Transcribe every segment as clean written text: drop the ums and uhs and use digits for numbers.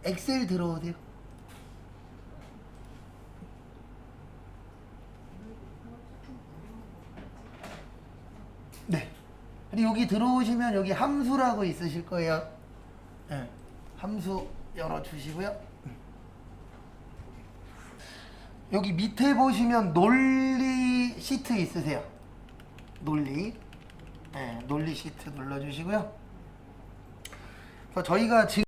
엑셀 들어오세요. 네. 그리고 여기 들어오시면 여기 함수라고 있으실 거예요. 네. 함수 열어주시고요. 여기 밑에 보시면 논리 시트 있으세요. 논리. 네, 논리 시트 눌러주시고요. 그래서 저희가 지금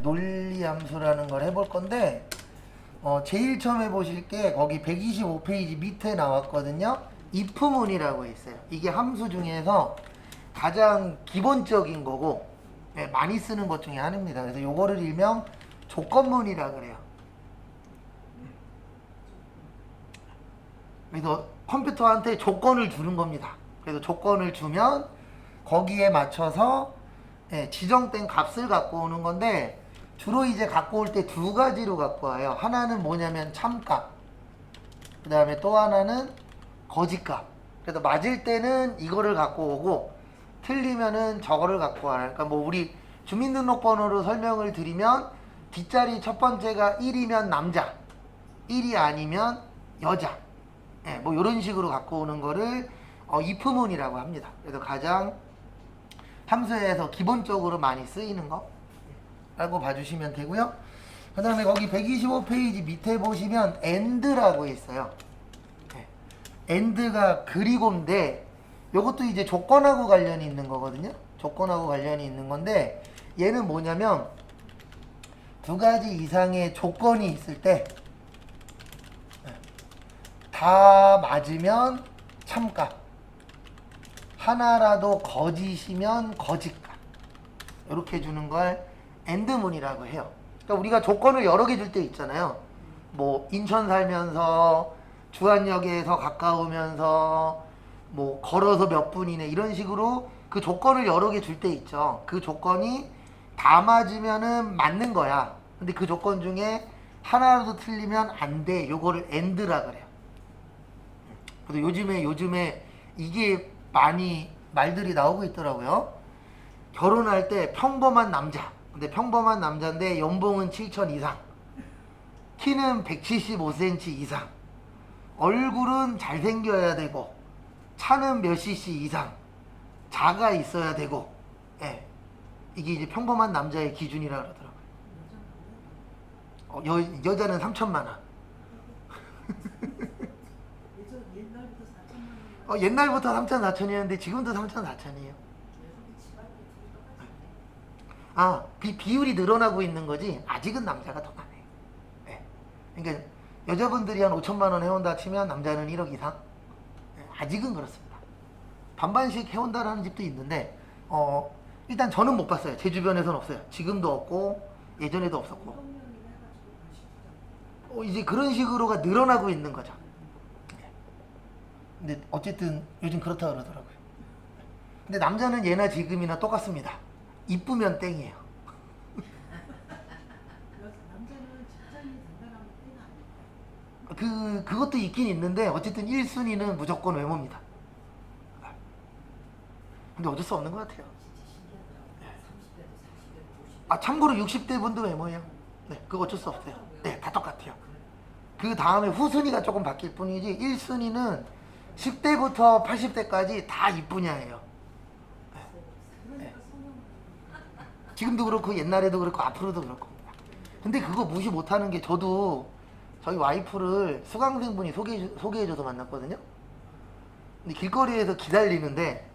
논리 함수라는 걸 해볼 건데, 제일 처음 해보실 게 거기 125페이지 밑에 나왔거든요. if문이라고 있어요. 이게 함수 중에서 가장 기본적인 거고, 네, 많이 쓰는 것 중에 하나입니다. 그래서 요거를 일명 조건문이라 그래요. 그래서 컴퓨터한테 조건을 주는 겁니다. 그래서 조건을 주면 거기에 맞춰서 지정된 값을 갖고 오는 건데, 주로 이제 갖고 올 때 두 가지로 갖고 와요. 하나는 뭐냐면 참값, 그 다음에 또 하나는 거짓값. 그래서 맞을 때는 이거를 갖고 오고 틀리면은 저거를 갖고 와요. 그러니까 뭐 우리 주민등록번호로 설명을 드리면 뒷자리 첫 번째가 1이면 남자, 1이 아니면 여자, 뭐 이런 식으로 갖고 오는 거를 if문이라고 합니다. 그래서 가장 함수에서 기본적으로 많이 쓰이는 거 라고 봐주시면 되고요. 그 다음에 거기 125페이지 밑에 보시면 and라고 있어요. and가 그리고인데 요것도 이제 조건하고 관련이 있는 거거든요. 조건하고 관련이 있는 건데, 얘는 뭐냐면 두 가지 이상의 조건이 있을 때 다 맞으면 참값, 하나라도 거짓이면 거짓값, 이렇게 주는 걸 and문이라고 해요. 그러니까 우리가 조건을 여러 개 줄 때 있잖아요. 뭐 인천 살면서 주안역에서 가까우면서 뭐 걸어서 몇 분이네, 이런 식으로 그 조건을 여러 개 줄 때 있죠. 그 조건이 다 맞으면은 맞는 거야. 근데 그 조건 중에 하나라도 틀리면 안 돼. 요거를 and라 그래요. 그래서 요즘에 이게 많이 말들이 나오고 있더라고요. 결혼할 때 평범한 남자, 근데 평범한 남자인데 연봉은 7천 이상, 키는 175cm 이상, 얼굴은 잘생겨야 되고, 차는 몇 cc 이상, 자가 있어야 되고, 이게 이제 평범한 남자의 기준이라 그러더라고요. 여자는 3천만 원. 옛날부터 3천 4천이었는데 지금도 3천 4천이에요. 비율이 늘어나고 있는 거지 아직은 남자가 더 많아요. 그러니까 여자분들이 한 5천만 원 해온다 치면 남자는 1억 이상. 아직은 그렇습니다. 반반씩 해온다라는 집도 있는데, 일단 저는 못 봤어요. 제 주변에서는 없어요. 지금도 없고 예전에도 없었고, 이제 그런 식으로가 늘어나고 있는 거죠. 근데 어쨌든 요즘 그렇다 그러더라고요. 근데 남자는 예나 지금이나 똑같습니다. 이쁘면 땡이에요. 그것도 있긴 있는데 어쨌든 1순위는 무조건 외모입니다. 근데 어쩔 수 없는 것 같아요. 참고로 60대 분도 외모예요. 네, 그거 어쩔 수 없어요. 네, 다 똑같아요. 그 다음에 후순위가 조금 바뀔 뿐이지 1순위는 10대부터 80대까지 다 이쁘냐예요. 네. 지금도 그렇고 옛날에도 그렇고 앞으로도 그럴 겁니다. 근데 그거 무시 못하는 게, 저도 저희 와이프를 수강생분이 소개해줘서 만났거든요. 근데 길거리에서 기다리는데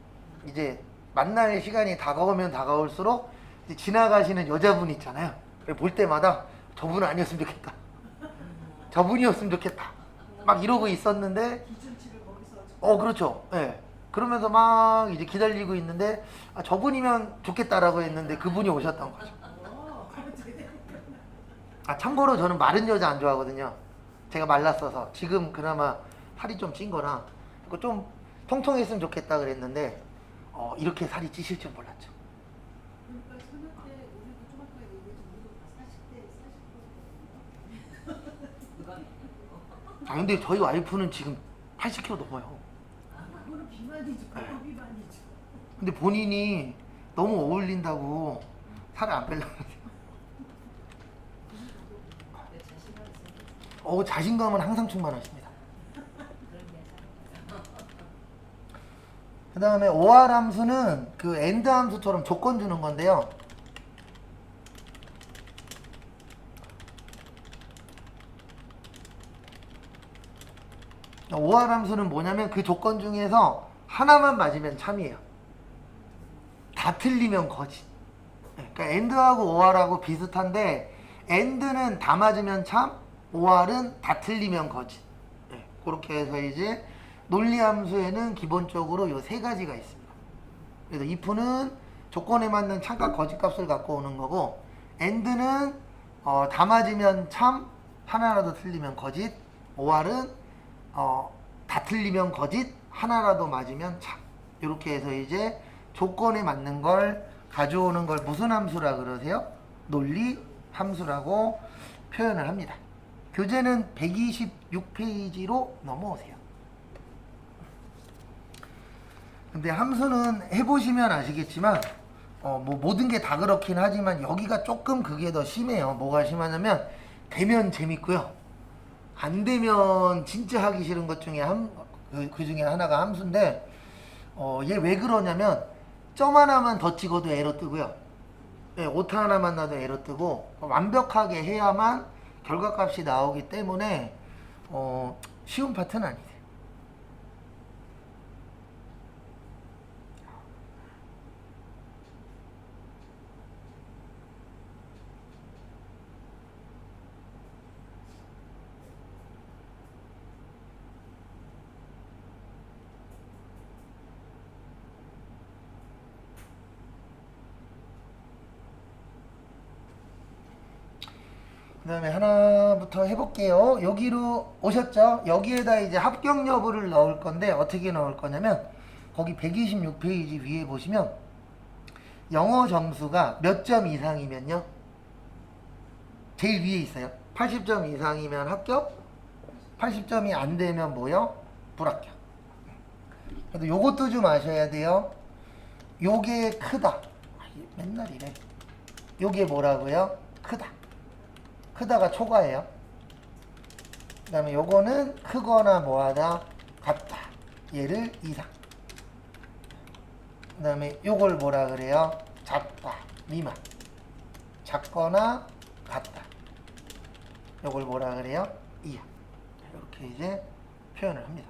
이제 만날 시간이 다가오면 다가올수록 이제 지나가시는 여자분 있잖아요. 볼 때마다 저분 아니었으면 좋겠다, 저분이었으면 좋겠다, 막 이러고 있었는데, 그렇죠. 예. 그러면서 막 이제 기다리고 있는데, 저분이면 좋겠다라고 했는데 그분이 오셨던 거죠. 참고로 저는 마른 여자 안 좋아하거든요. 제가 말랐어서. 지금 그나마 살이 좀 찐 거라 좀 통통했으면 좋겠다 그랬는데, 이렇게 살이 찌실 줄 몰랐죠. 근데 저희 와이프는 지금 80kg 넘어요. 그거는 비만이죠. 네. 비만이죠. 근데 본인이 너무 어울린다고 살을 안 빼려고 그러세요? 내 자신감이 생겼어. 자신감은 항상 충만하십니다. 그 다음에 OR 함수는 그 AND 함수처럼 조건 주는 건데요. OR 함수는 뭐냐면 그 조건 중에서 하나만 맞으면 참이에요. 다 틀리면 거짓. 그러니까 AND하고 OR하고 비슷한데 AND는 다 맞으면 참, OR은 다 틀리면 거짓. 그렇게 해서 이제 논리 함수에는 기본적으로 요 세 가지가 있습니다. 그래서 if는 조건에 맞는 참값 거짓값을 갖고 오는 거고, AND는 다 맞으면 참, 하나라도 틀리면 거짓. OR은 다 틀리면 거짓, 하나라도 맞으면 참. 이렇게 해서 이제 조건에 맞는 걸 가져오는 걸 무슨 함수라 그러세요? 논리 함수라고 표현을 합니다. 교재는 126페이지로 넘어오세요. 근데 함수는 해보시면 아시겠지만 뭐 모든 게 다 그렇긴 하지만 여기가 조금 그게 더 심해요. 뭐가 심하냐면 되면 재밌고요, 안 되면 진짜 하기 싫은 것 중에 그 중에 하나가 함수인데, 얘 왜 그러냐면 점 하나만 더 찍어도 에러 뜨고요, 오타 하나만 나도 에러 뜨고, 완벽하게 해야만 결과값이 나오기 때문에 쉬운 파트는 아니에요. 그 다음에 하나부터 해볼게요. 여기로 오셨죠? 여기에다 이제 합격 여부를 넣을 건데 어떻게 넣을 거냐면 거기 126페이지 위에 보시면 영어 점수가 몇 점 이상이면요? 제일 위에 있어요. 80점 이상이면 합격, 80점이 안 되면 뭐요? 불합격. 그래도 요것도 좀 아셔야 돼요. 요게 크다. 맨날 이래. 요게 뭐라고요? 크다. 크다가 초과예요. 그 다음에 요거는 크거나 뭐하다 같다. 얘를 이상. 그 다음에 요걸 뭐라 그래요? 작다, 미만. 작거나 같다. 요걸 뭐라 그래요? 이하. 이렇게 이제 표현을 합니다.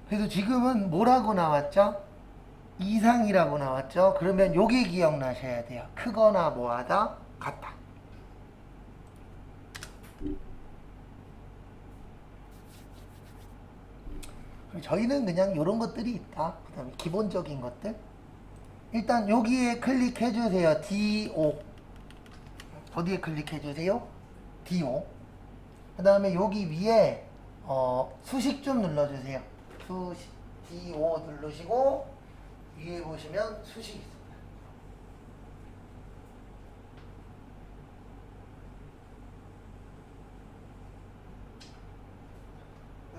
그래서 지금은 뭐라고 나왔죠? 이상이라고 나왔죠? 그러면 요게 기억나셔야 돼요. 크거나 뭐하다 같다. 저희는 그냥 이런 것들이 있다. 그 다음에 기본적인 것들. 일단 여기에 클릭해 주세요. DO. 어디에 클릭해 주세요? DO. 그 다음에 여기 위에 수식 좀 눌러주세요. 수식 DO 누르시고 위에 보시면 수식이 있습니다.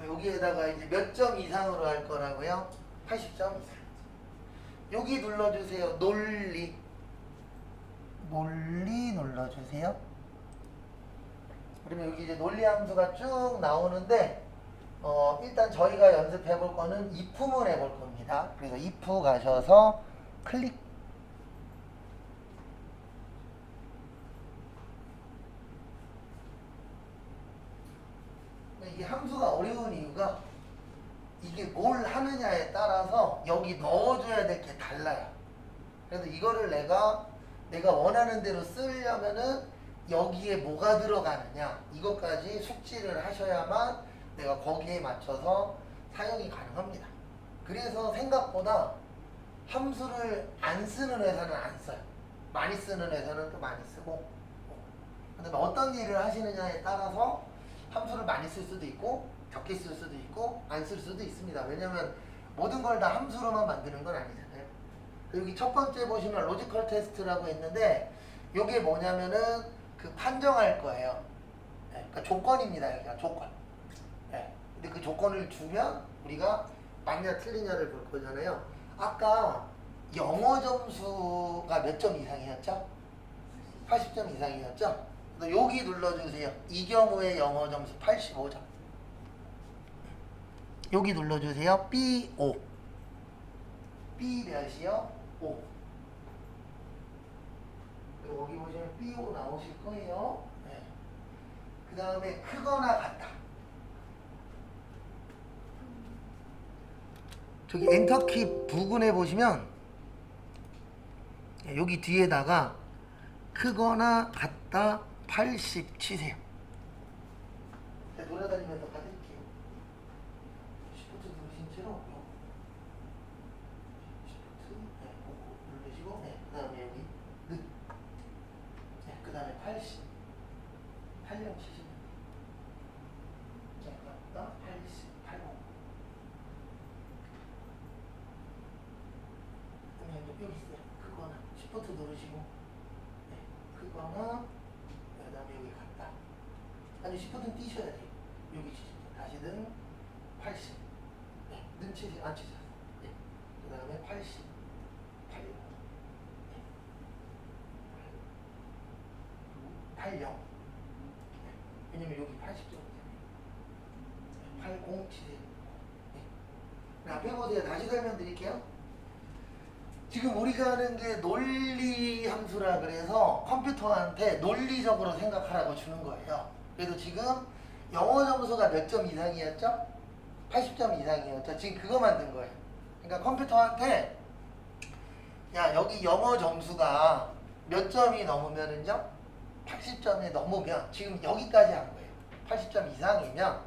여기에다가 이제 몇 점 이상으로 할 거라고요? 80점 이상. 여기 눌러주세요. 논리. 논리 눌러주세요. 그러면 여기 이제 논리 함수가 쭉 나오는데 일단 저희가 연습해 볼 거는 if만 해볼 겁니다. 그래서 if 가셔서 클릭. 이게 함수가 어려운 이유가 이게 뭘 하느냐에 따라서 여기 넣어줘야 될 게 달라요. 그래서 이거를 내가 원하는 대로 쓰려면은 여기에 뭐가 들어가느냐 이것까지 숙지를 하셔야만 내가 거기에 맞춰서 사용이 가능합니다. 그래서 생각보다 함수를 안 쓰는 회사는 안 써요. 많이 쓰는 회사는 또 많이 쓰고. 그다음에 어떤 일을 하시느냐에 따라서 함수를 많이 쓸 수도 있고 적게 쓸 수도 있고 안 쓸 수도 있습니다. 왜냐면 모든 걸 다 함수로만 만드는 건 아니잖아요. 여기 첫 번째 보시면 로지컬 테스트라고 있는데 이게 뭐냐면은 그 판정할 거예요. 네, 그러니까 조건입니다. 여기가 조건. 네, 근데 그 조건을 주면 우리가 맞냐 틀리냐를 볼 거잖아요. 아까 영어 점수가 몇 점 이상이었죠? 80점 이상이었죠? 그래서 여기 눌러주세요. 이 경우에 영어 점수 85점. 여기 눌러주세요. B5. B 몇이요? 5. 여기 보시면 B5 나오실 거예요. 네. 그 다음에 크거나 같다. 저기 엔터키 부근에 보시면 여기 뒤에다가 크거나 같다 80 치세요. 네, 돌아다니면서 받을게요. 시프트 누르신 채로 시프트 누르시고 그 다음에 여기 는 그 다음에 80 8령 치시면 같다 80 80 여기 있어요. 크거나 시프트 누르시고 크거나 그 다음에 여기 갔다. 아니 시프트는 띄셔야 돼요. 여기 치시죠. 다시는 80 는 치시 안 치셨어요. 그 다음에 80 80 80 왜냐면 여기 80점이잖아요. 80 치세요. 앞에 보세요. 다시 설명드릴게요. 지금 우리가 하는 게 논리 함수라 그래서 컴퓨터한테 논리적으로 생각하라고 주는 거예요. 그래서 지금 영어 점수가 몇 점 이상이었죠? 80점 이상이었죠? 지금 그거 만든 거예요. 그러니까 컴퓨터한테 야 여기 영어 점수가 몇 점이 넘으면은요? 80점이 넘으면 지금 여기까지 한 거예요. 80점 이상이면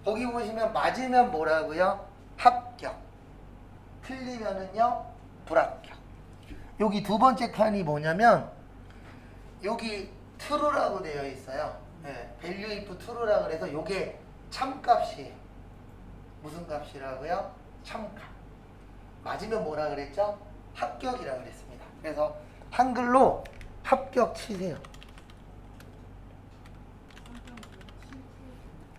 거기 보시면 맞으면 뭐라고요? 합격. 틀리면은요? 불합격. 여기 두 번째 칸이 뭐냐면 여기 true라고 되어 있어요. 네, value if true라 그래서 요게 참값이에요. 무슨 값이라고요? 참값. 맞으면 뭐라 그랬죠? 합격이라 그랬습니다. 그래서 한글로 합격 치세요.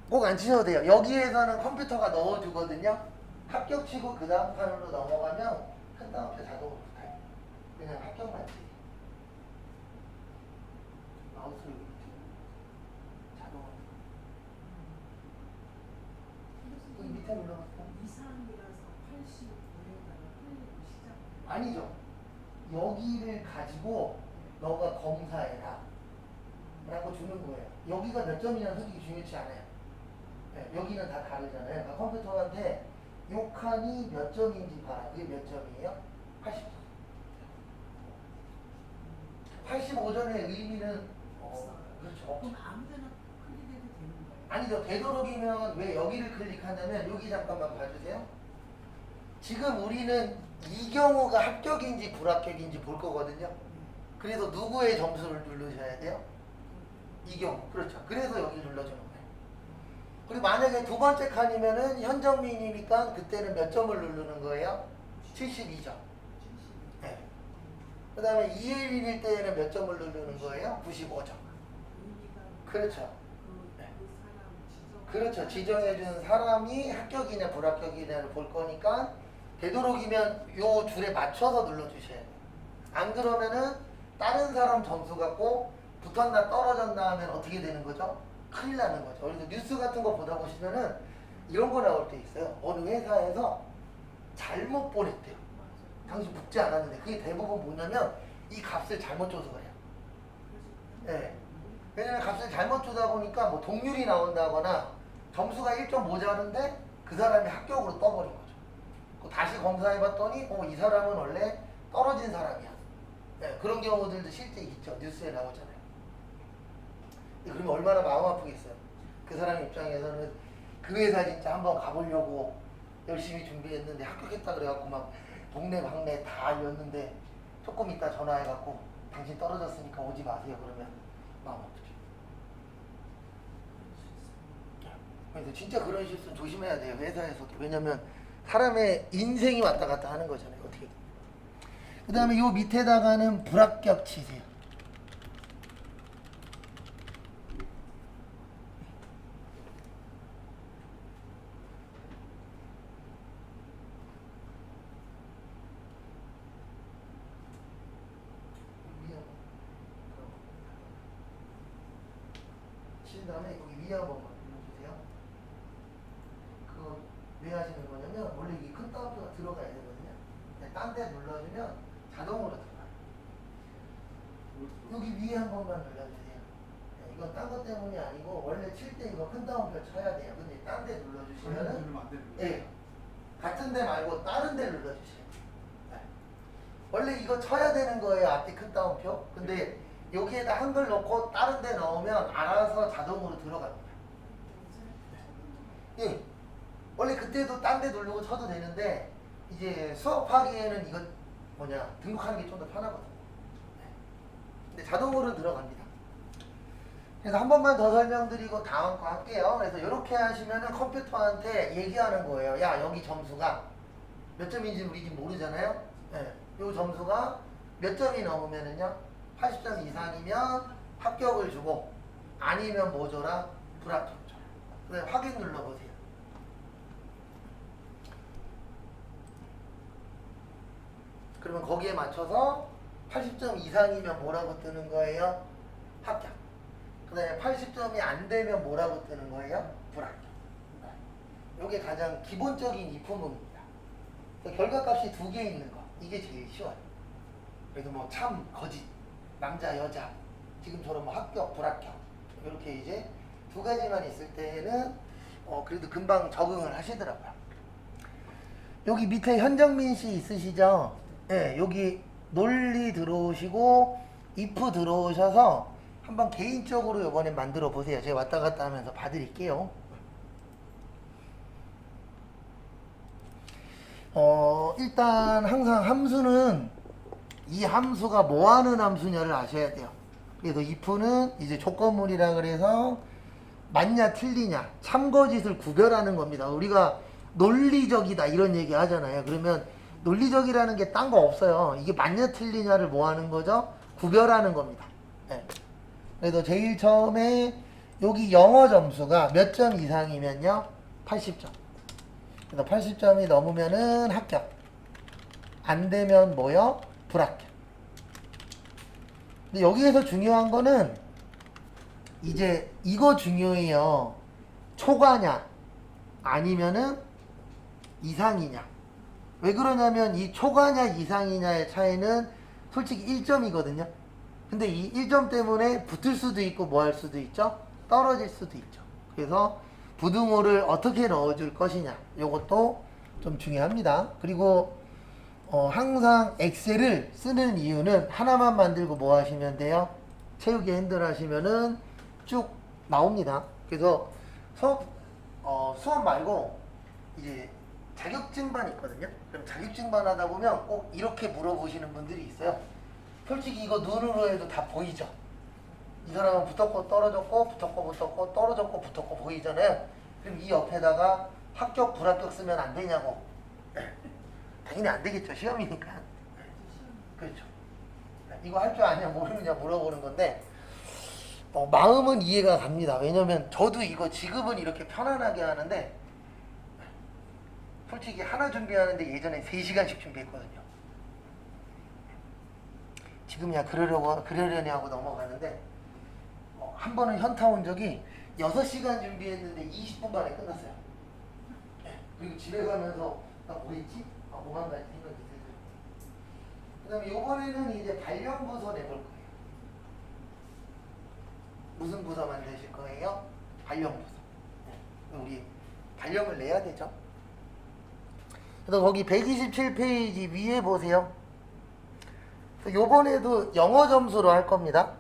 꼭 안 치셔도 돼요. 여기에서는 컴퓨터가 넣어주거든요. 합격 치고 그 다음 칸으로 넘어가면 큰 다음에 자동으로 붙어요. 그냥 합격만 치세요. 마우스를 이렇게 자동으로. 여기 밑에 올라갔어. 이상이라서 85에다가 흘리고 시작. 아니죠. 여기를 가지고 너가 검사해라 라고 주는 거예요. 여기가 몇 점이냐는 솔직히 중요치 않아요. 네, 여기는 다 다르잖아요. 그러니까 컴퓨터한테 요 칸이 몇 점인지 봐라. 그게 몇 점이에요? 80점. 85점의 의미는 그렇죠. 그럼 아무데나 클릭해도 되는 거예요? 아니죠. 되도록이면 왜 여기를 클릭하냐면 여기 잠깐만 봐주세요. 지금 우리는 이 경우가 합격인지 불합격인지 볼 거거든요. 그래서 누구의 점수를 누르셔야 돼요? 이 경우. 그렇죠. 그래서 여기 눌러주는 거예요. 그리고 만약에 두 번째 칸이면은 현정민이니까 그때는 몇 점을 누르는 거예요? 72점. 네. 그 다음에 이혜린일 때에는 몇 점을 누르는 거예요? 95점. 그렇죠. 그렇죠. 지정해준 사람이 합격이냐 불합격이냐를 볼 거니까 되도록이면 요 줄에 맞춰서 눌러주셔야 돼요. 안 그러면은 다른 사람 점수 갖고 붙었나 떨어졌나 하면 어떻게 되는 거죠? 큰일 나는 거죠. 그래서 뉴스 같은 거 보다 보시면은 이런 거 나올 때 있어요. 어느 회사에서 잘못 보냈대요. 당신 붙지 않았는데 그게 대부분 뭐냐면 이 값을 잘못 줘서 그래요. 네. 왜냐면 값을 잘못 주다 보니까 뭐 동률이 나온다거나 점수가 1점 모자른데 그 사람이 합격으로 떠버린 거죠. 다시 검사해봤더니 이 사람은 원래 떨어진 사람이야. 네, 그런 경우들도 실제 있죠. 뉴스에 나오잖아요. 그러면 얼마나 마음 아프겠어요. 그 사람 입장에서는 그 회사 진짜 한번 가보려고 열심히 준비했는데 합격했다 그래갖고 막 동네 방네 다 알렸는데 조금 있다 전화해갖고 당신 떨어졌으니까 오지 마세요 그러면 마음 아프죠. 그래서 진짜 그런 실수는 조심해야 돼요 회사에서도. 왜냐면 사람의 인생이 왔다 갔다 하는 거잖아요 어떻게. 그 다음에 요 밑에다가는 불합격 치세요. 친 다음에 여기 위에 한 번만 눌러주세요. 그거 왜 하시는 거냐면 원래 이 큰 따옴표가 들어가야 되거든요. 딴 데 눌러주면 자동으로 들어가요. 여기 위에 한 번만 눌러주세요. 네, 이건 딴 것 때문이 아니고 원래 칠 때 이거 큰 따옴표 쳐야 돼요. 근데 딴 데 눌러주시면은 예, 같은 데 말고 다른 데 눌러주세요. 네. 원래 이거 쳐야 되는 거예요 앞뒤 큰 따옴표. 근데 여기에다 한글 넣고 다른 데 넣으면 알아서 자동으로 들어갑니다. 예. 원래 그때도 딴 데 누르고 쳐도 되는데 이제 수업하기에는 이거 등록하는 게 좀 더 편하거든요. 네. 근데 자동으로 들어갑니다. 그래서 한 번만 더 설명드리고 다음 거 할게요. 그래서 이렇게 하시면은 컴퓨터한테 얘기하는 거예요. 야 여기 점수가 몇 점인지 우리 지금 모르잖아요. 네. 요 점수가 몇 점이 넘으면은요 80점 이상이면 합격을 주고 아니면 뭐 줘라? 불합격 줘라. 그다음에 확인 눌러보세요. 그러면 거기에 맞춰서 80점 이상이면 뭐라고 뜨는 거예요? 합격. 그 다음에 80점이 안 되면 뭐라고 뜨는 거예요? 불합격. 이게 가장 기본적인 입후문입니다. 결과값이 두 개 있는 거. 이게 제일 쉬워요. 그래서 뭐 참, 거짓, 남자, 여자, 지금처럼 뭐 합격, 불합격. 이렇게 이제 두 가지만 있을 때는 그래도 금방 적응을 하시더라고요. 여기 밑에 현정민 씨 있으시죠? 네, 여기 논리 들어오시고 if 들어오셔서 한번 개인적으로 이번에 만들어 보세요. 제가 왔다 갔다 하면서 봐드릴게요. 일단 항상 함수는 이 함수가 뭐 하는 함수냐를 아셔야 돼요. 그래서 if는 이제 조건문이라 그래서 맞냐 틀리냐 참거짓을 구별하는 겁니다. 우리가 논리적이다 이런 얘기 하잖아요. 그러면 논리적이라는 게 딴 거 없어요. 이게 맞냐 틀리냐를 뭐 하는 거죠? 구별하는 겁니다. 네. 그래서 제일 처음에 여기 영어 점수가 몇 점 이상이면요? 80점. 그래서 80점이 넘으면은 합격. 안 되면 뭐요? 불합격. 근데 여기에서 중요한 거는 이제 이거 중요해요. 초과냐 아니면은 이상이냐. 왜 그러냐면 이 초과냐 이상이냐의 차이는 솔직히 1점이거든요. 근데 이 1점 때문에 붙을 수도 있고 뭐 할 수도 있죠? 떨어질 수도 있죠. 그래서 부등호를 어떻게 넣어줄 것이냐 이것도 좀 중요합니다. 그리고 항상 엑셀을 쓰는 이유는 하나만 만들고 뭐 하시면 돼요? 채우기 핸들 하시면은 쭉 나옵니다. 그래서 수업 말고 이제 자격증반 있거든요. 그럼 자격증반 하다 보면 꼭 이렇게 물어보시는 분들이 있어요. 솔직히 이거 눈으로 해도 다 보이죠? 이 사람은 붙었고 떨어졌고 붙었고 붙었고 떨어졌고 붙었고 보이잖아요. 그럼 이 옆에다가 합격 불합격 쓰면 안 되냐고. 당연히 안 되겠죠. 시험이니까. 그렇죠. 이거 할 줄 아냐 모르느냐 물어보는 건데 마음은 이해가 갑니다. 왜냐면 저도 이거 지금은 이렇게 편안하게 하는데 솔직히 하나 준비하는데 예전에 3시간씩 준비했거든요. 지금이야 그러려니 하고 넘어가는데 한 번은 현타 온 적이 6시간 준비했는데 20분 만에 끝났어요. 그리고 집에 가면서 나 뭐 했지? 뭐만 가지 생각이 들죠. 그 다음에 이번에는 이제 발령부서 내볼 거예요. 무슨 부서 만드실 거예요? 발령부서. 우리 발령을 내야 되죠. 그래서 거기 127페이지 위에 보세요. 요번에도 영어 점수로 할 겁니다.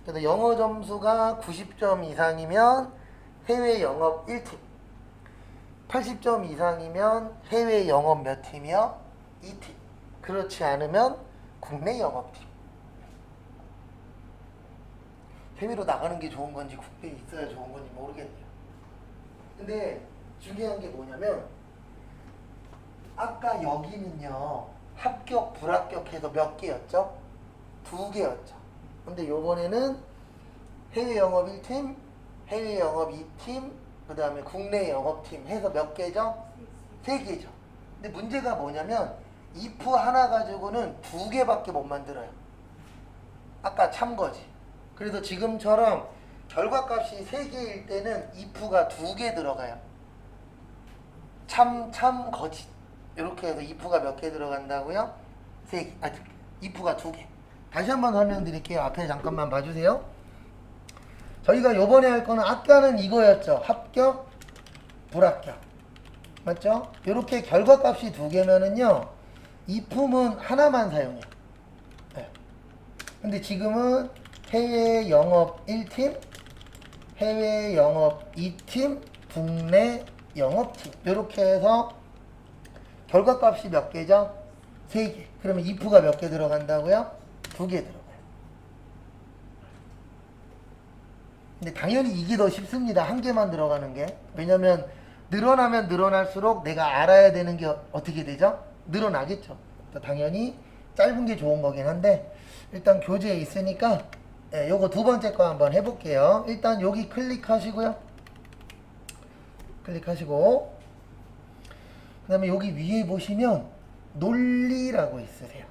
그래서 영어 점수가 90점 이상이면 해외 영업 1팀, 80점 이상이면 해외 영업 몇 팀이요? 2팀. 그렇지 않으면 국내 영업팀. 해외로 나가는 게 좋은 건지 국내에 있어야 좋은 건지 모르겠네요. 근데 중요한 게 뭐냐면 아까 여기는요 합격 불합격해서 몇 개였죠? 2개였죠. 근데 요번에는 해외 영업 1팀, 해외 영업 2팀, 그 다음에 국내 영업팀 해서 몇 개죠? 3개죠. 근데 문제가 뭐냐면 if 하나 가지고는 2개밖에 못 만들어요. 아까 참거지. 그래서 지금처럼 결과값이 3개일 때는 if가 2개 들어가요. 참, 거짓. 이렇게 해서 if가 몇 개 들어간다고요? 3개. if가 2개. 다시 한번 설명드릴게요. 앞에 잠깐만 봐주세요. 저희가 요번에 할 거는 아까는 이거였죠. 합격, 불합격. 맞죠? 이렇게 결과값이 2개면은요. if는 하나만 사용해요. 네. 근데 지금은 해외 영업 1팀, 해외 영업 2팀, 국내 영업팀. 이렇게 해서 결과값이 몇 개죠? 3개. 그러면 if가 몇 개 들어간다고요? 2개 들어가요. 근데 당연히 이게 더 쉽습니다. 한 개만 들어가는 게. 왜냐면 늘어나면 늘어날수록 내가 알아야 되는 게 어떻게 되죠? 늘어나겠죠. 당연히 짧은 게 좋은 거긴 한데 일단 교재에 있으니까 요거 두 번째 거 한번 해볼게요. 일단 여기 클릭하시고요. 클릭하시고 그 다음에 여기 위에 보시면 논리라고 있으세요.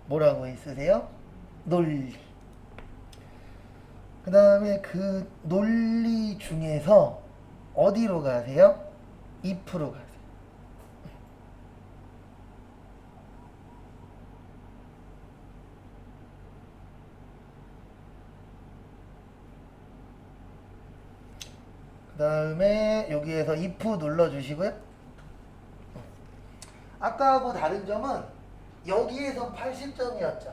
뭐라고 있으세요? 논리. 그 다음에 그 논리 중에서 어디로 가세요? if로 가세요. 그 다음에 여기에서 if 눌러주시고요. 아까하고 다른 점은 여기에서 80점이었죠.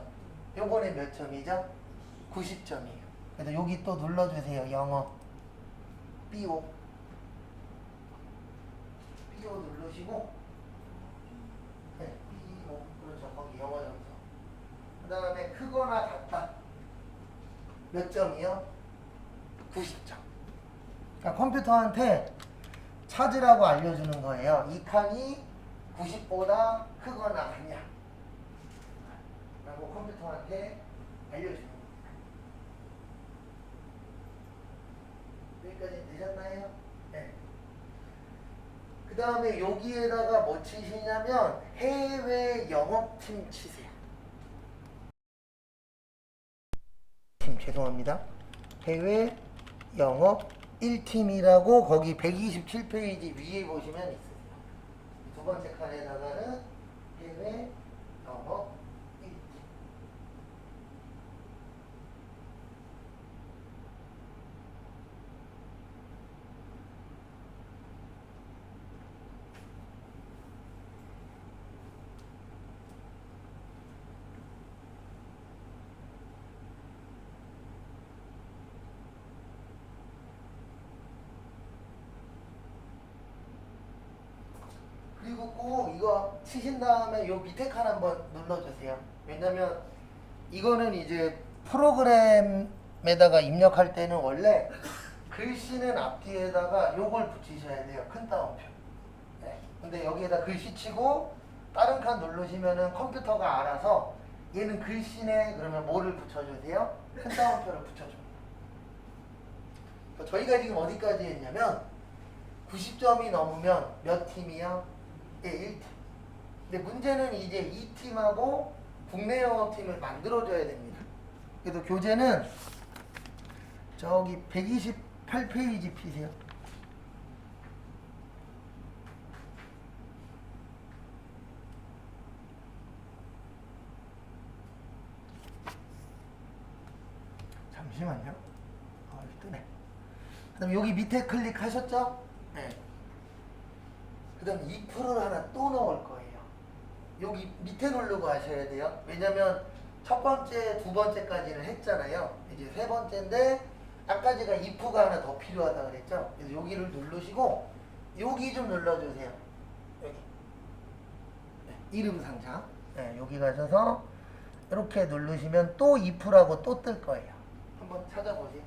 요번에 몇 점이죠? 90점이에요. 그래서 여기 또 눌러주세요. 영어 BO 누르시고 네, BO 그렇죠. 거기 영어 점수. 그 다음에 크거나 같다. 몇 점이요? 90점. 그러니까 컴퓨터한테 찾으라고 알려주는 거예요. 이 칸이 90보다 크거나 같냐 라고 컴퓨터한테 알려주는 거예요. 여기까지 되셨나요? 네. 그 다음에 여기에다가 뭐 치시냐면 해외 영업팀 치세요. 팀 죄송합니다. 해외 영업 1팀이라고 거기 127페이지 위에 보시면 있어요. 두 번째 칸에다가는 해외 영업 1팀. 그리고 꼭 이거 치신 다음에 요 밑에 칸 한번 눌러주세요. 왜냐면 이거는 이제 프로그램에다가 입력할 때는 원래 글씨는 앞뒤에다가 요걸 붙이셔야 돼요. 큰 따옴표. 네. 근데 여기에다 글씨 치고 다른 칸 누르시면은 컴퓨터가 알아서 얘는 글씨네 그러면 뭐를 붙여주세요? 큰 따옴표를 붙여줍니다. 그러니까 저희가 지금 어디까지 했냐면 90점이 넘으면 몇 팀이요? 예, 1팀. 근데 문제는 이제 2팀하고 국내 영업팀을 만들어줘야 됩니다. 그래서 교재는 저기 128페이지 피세요. 잠시만요. 뜨네. 그다음 여기 밑에 클릭하셨죠? 네. 그 다음 2%를 하나 또 넣을 거예요. 여기 밑에 누르고 하셔야 돼요. 왜냐면 첫 번째, 두 번째까지는 했잖아요. 이제 세 번째인데 아까 제가 if가 하나 더 필요하다 그랬죠. 그래서 여기를 누르시고 여기 좀 눌러주세요. 여기 이름 상자. 네, 여기 가셔서 이렇게 누르시면 또 if라고 또 뜰 거예요. 한번 찾아보세요.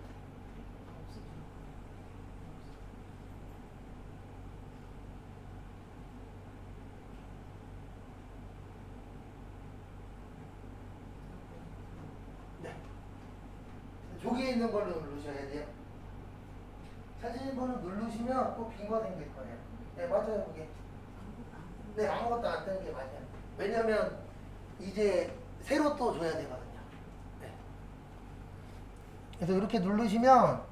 네. 저기에 있는 걸로 누르셔야 돼요. 찾으신 번호 누르시면 또 빈 거 생길 거예요. 네, 맞아요, 그게. 네, 아무것도 안 뜨는 게 맞아요. 왜냐면 이제 새로 또 줘야 되거든요. 네. 그래서 이렇게 누르시면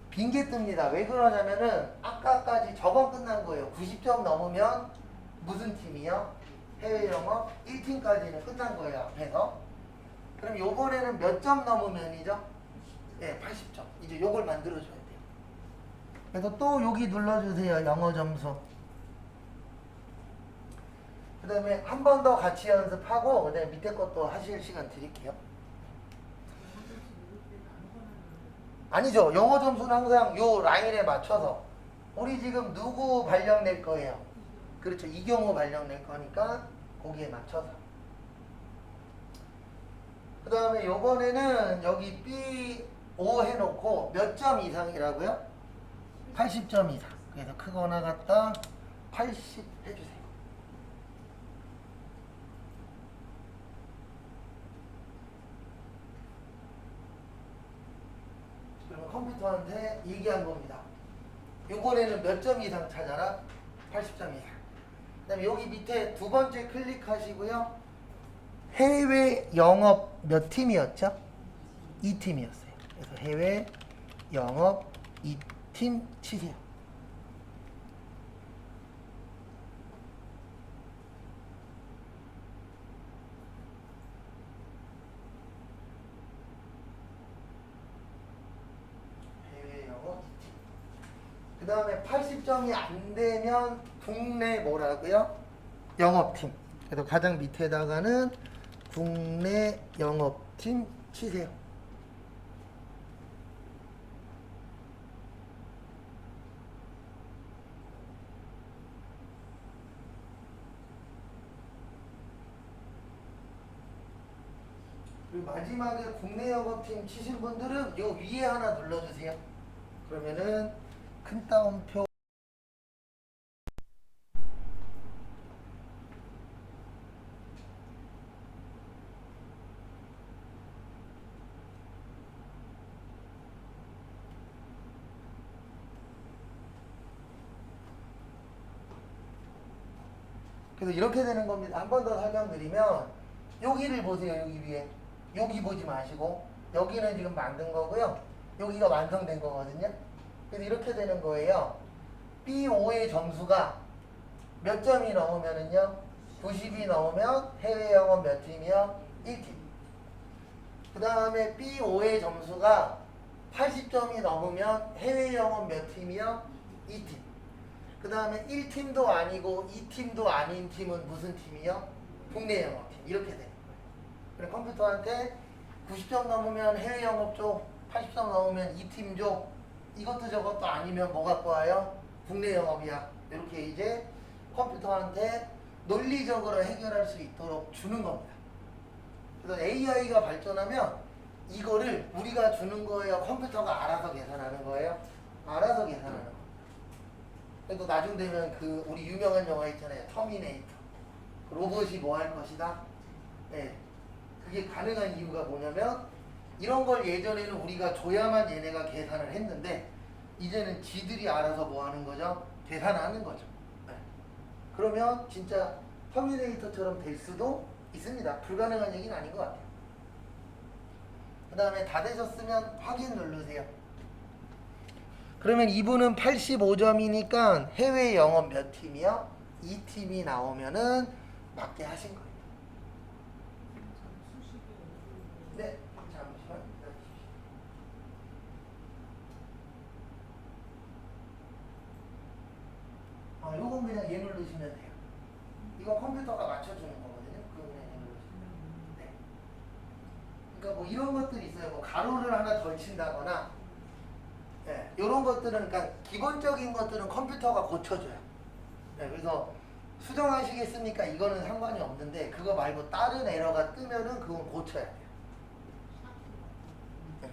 빈 게 뜹니다. 왜 그러냐면은 아까까지 저건 끝난 거예요. 90점 넘으면 무슨 팀이요? 해외 영어 1팀까지는 끝난 거예요, 앞에서. 그럼 요번에는 몇 점 넘으면이죠? 네, 80점. 이제 요걸 만들어줘야 돼요. 그래서 또 여기 눌러주세요. 영어 점수. 그 다음에 한 번 더 같이 연습하고 그 다음에 밑에 것도 하실 시간 드릴게요. 아니죠. 영어 점수는 항상 요 라인에 맞춰서 우리 지금 누구 발령 낼 거예요? 그렇죠. 이경호 발령 낼 거니까 거기에 맞춰서. 그 다음에 요번에는 여기 B5 해놓고 몇 점 이상이라고요? 80점 이상. 그래서 크거나 같다 80 해주세요. 그러면 컴퓨터한테 얘기한 겁니다. 요번에는 몇 점 이상 찾아라? 80점 이상. 그 다음에 여기 밑에 두 번째 클릭하시고요. 해외 영업 몇 팀이었죠? 2팀이었어요. 그래서 해외 영업 2팀 치세요. 해외 영업 2팀. 그 다음에 80점이 안 되면 국내 뭐라고요? 영업팀. 그래서 가장 밑에다가는 국내 영업팀 치세요. 그리고 마지막에 국내 영업팀 치신 분들은 요 위에 하나 눌러주세요. 그러면은 큰 따옴표. 그래서 이렇게 되는 겁니다. 한 번 더 설명드리면 여기를 보세요. 여기 위에. 여기 보지 마시고 여기는 지금 만든 거고요. 여기가 완성된 거거든요. 그래서 이렇게 되는 거예요. B5의 점수가 몇 점이 넘으면은요? 90이 넘으면 해외 영어 몇 팀이요? 1팀. 그 다음에 B5의 점수가 80점이 넘으면 해외 영어 몇 팀이요? 2팀. 그 다음에 1팀도 아니고 2팀도 아닌 팀은 무슨 팀이요? 국내 영어팀. 이렇게 되는 거예요. 그럼 컴퓨터한테 90점 넘으면 해외 영업 쪽, 80점 넘으면 2팀 쪽, 이것도 저것도 아니면 뭐 갖고 와요? 국내 영업이야. 이렇게 이제 컴퓨터한테 논리적으로 해결할 수 있도록 주는 겁니다. 그래서 AI가 발전하면 이거를 우리가 주는 거예요? 컴퓨터가 알아서 계산하는 거예요? 알아서 계산하는 거예요. 그래도 나중 되면 그 우리 유명한 영화 있잖아요. 터미네이터. 그 로봇이 뭐 할 것이다? 네. 그게 가능한 이유가 뭐냐면 이런 걸 예전에는 우리가 줘야만 얘네가 계산을 했는데 이제는 지들이 알아서 뭐 하는 거죠? 계산하는 거죠. 네. 그러면 진짜 터미네이터처럼 될 수도 있습니다. 불가능한 얘기는 아닌 것 같아요. 그 다음에 다 되셨으면 확인 누르세요. 그러면 이분은 85점이니까 해외 영업 몇 팀이요? 2팀이 나오면은 맞게 하신 거예요. 네, 잠시만 기다리십시오. 요건 그냥 얘 누르시면 돼요. 이거 컴퓨터가 맞춰주는 거거든요. 그거 그냥 얘 누르시면 돼요. 네. 그러니까 뭐 이런 것들이 있어요. 뭐 가로를 하나 덜 친다거나, 네, 이런 것들은 그러니까 기본적인 것들은 컴퓨터가 고쳐줘요. 네, 그래서 수정하시겠습니까? 이거는 상관이 없는데 그거 말고 다른 에러가 뜨면은 그건 고쳐야 돼요. 네.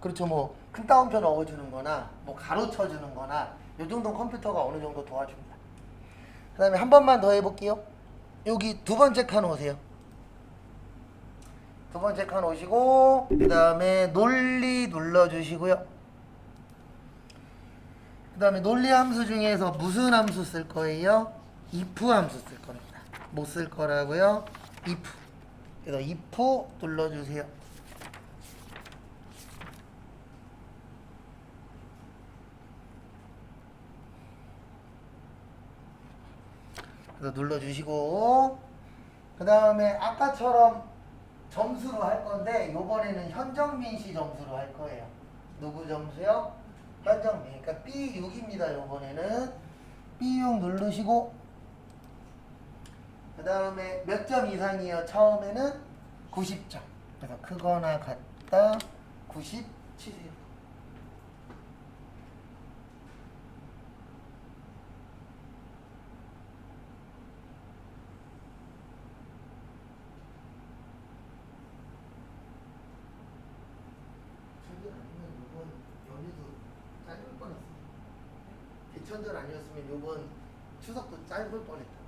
그렇죠. 뭐 큰 따옴표 넣어주는 거나 뭐 가로쳐 주는 거나 요 정도 컴퓨터가 어느 정도 도와줍니다. 그 다음에 한 번만 더 해볼게요. 여기 두 번째 칸 오세요. 두 번째 칸 오시고 그 다음에 논리 눌러주시고요. 그 다음에 논리 함수 중에서 무슨 함수 쓸 거예요? if 함수 쓸 겁니다. 뭐 쓸 거라고요? if. 그래서 if 눌러주세요. 그래서 눌러주시고 그 다음에 아까처럼 점수로 할 건데 요번에는 현정민 씨 점수로 할 거예요. 누구 점수요? 현정민. 그러니까 B6입니다. 요번에는 B6 누르시고 그 다음에 몇 점 이상이요? 처음에는 90점. 그래서 크거나 같다 90 치세요. 천전 아니면 요번 연휴도 짧을 뻔했어요. 대천전 아니었으면 요번 추석도 짧을 뻔했다.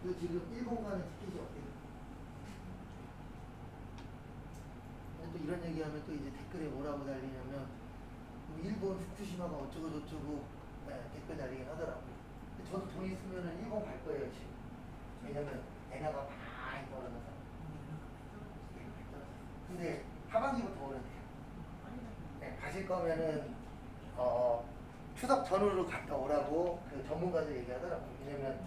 그 지금 일본 가는 티켓이 어때요? 또 이런 얘기하면 또 이제 댓글에 뭐라고 달리냐면 뭐 일본 후쿠시마가 어쩌고 저쩌고 댓글 달리긴 하더라고요. 근데 저도 돈 있으면은 일본 갈 거예요 지금. 왜냐면 엔화가 많이 떨어져서. 근데 하반기부터 오는데요. 네, 가실 거면은 추석 전후로 갔다 오라고 그 전문가들 얘기하더라고요. 왜냐면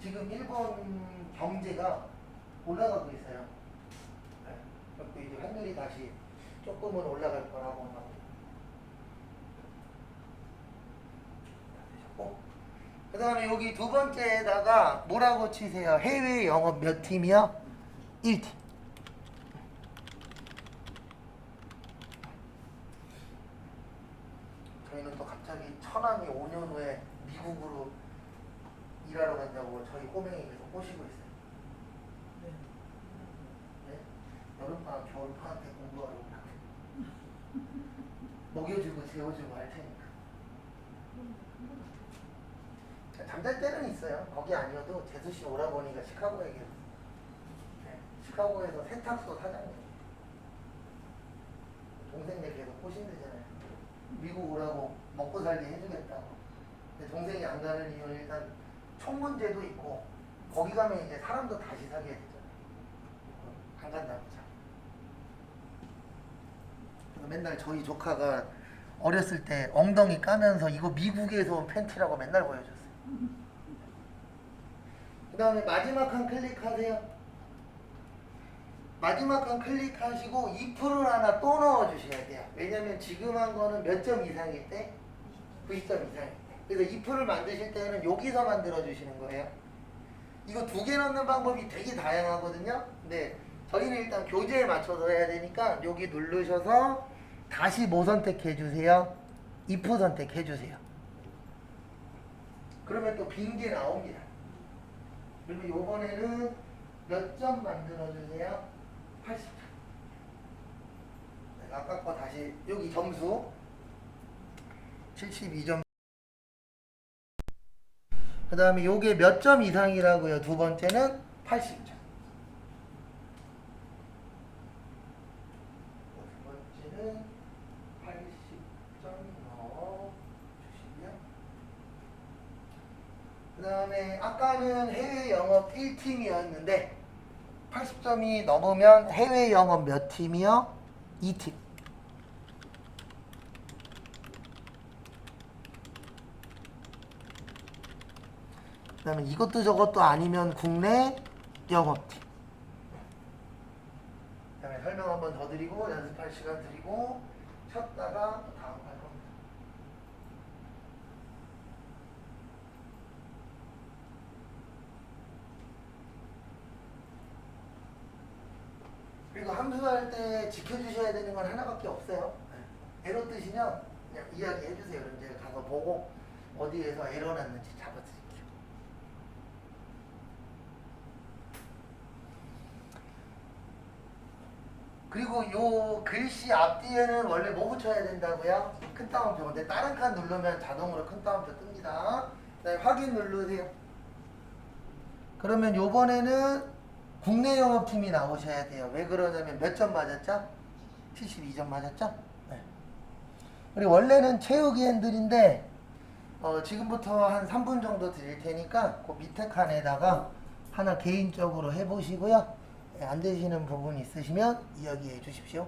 지금 일본 경제가 올라가고 있어요. 네, 그리고 이제 환율이 다시 조금은 올라갈 거라고 하고. 그 다음에 여기 두 번째에다가 뭐라고 치세요? 해외 영업 몇 팀이요? 1팀. 저희는 또 갑자기 처남이 5년 후에 미국으로 일하러 간다고 저희 꼬맹이 계속 꼬시고 있어요. 네? 여름방학, 겨울방학 때 공부하러 먹여주고 재워주고 할 테니까. 잠잘 때는 있어요. 거기 아니어도 재수씨 오라버니가 시카고에 계세요. 네. 시카고에서 세탁소 사장님. 동생들 계속 꼬신대잖아요. 미국 오라고 먹고 살게 해주겠다고. 근데 동생이 안 가는 이유는 일단 총 문제도 있고 거기 가면 이제 사람도 다시 사귀어야 되잖아요. 안 간다고 참. 맨날 저희 조카가 어렸을 때 엉덩이 까면서 이거 미국에서 온 팬티라고 맨날 보여줬어요. 그 다음에 마지막 칸 클릭하세요. 마지막 칸 클릭하시고 2%를 하나 또 넣어주셔야 돼요. 왜냐면 지금 한 거는 몇 점 이상일 때? 90점 이상일 때. 그래서 2%를 만드실 때는 여기서 만들어주시는 거예요. 이거 두 개 넣는 방법이 되게 다양하거든요. 근데 저희는 일단 교재에 맞춰서 해야 되니까 여기 누르셔서 다시 뭐 선택해 주세요? 2% 선택해 주세요. 그러면 또 빈 게 나옵니다. 그리고 요번에는 몇 점 만들어 주세요? 80점. 아까 거 다시 여기 점수 72점. 그 다음에 요게 몇 점 이상이라고요? 두 번째는 80점. 두 번째는 80점 넣어주시고요. 그 다음에 아까는 해외 영업 1팀이었는데 80점이 넘으면 해외 영업 몇 팀이요? 2팀. 그 다음에 이것도 저것도 아니면 국내 영업팀. 그 다음에 설명 한 번 더 드리고 연습할 시간 드리고 쉬었다가 다음 할 겁니다. 그리고 함수할 때 지켜주셔야 되는 건 하나밖에 없어요. 에러 뜨시면 그냥 이야기해 주세요. 그럼 제가 가서 보고 어디에서 에러 났는지 잡아드릴게요. 그리고 요 글씨 앞뒤에는 원래 뭐 붙여야 된다고요? 큰 따옴표. 근데 다른 칸 누르면 자동으로 큰 따옴표 뜹니다. 그다음에 확인 누르세요. 그러면 요번에는 국내 영업팀이 나오셔야 돼요. 왜 그러냐면 몇 점 맞았죠? 72점 맞았죠? 네. 그리고 원래는 채우기 핸들인데 지금부터 한 3분 정도 드릴 테니까 그 밑에 칸에다가 하나 개인적으로 해보시고요. 안 되시는 부분 있으시면 이야기해 주십시오.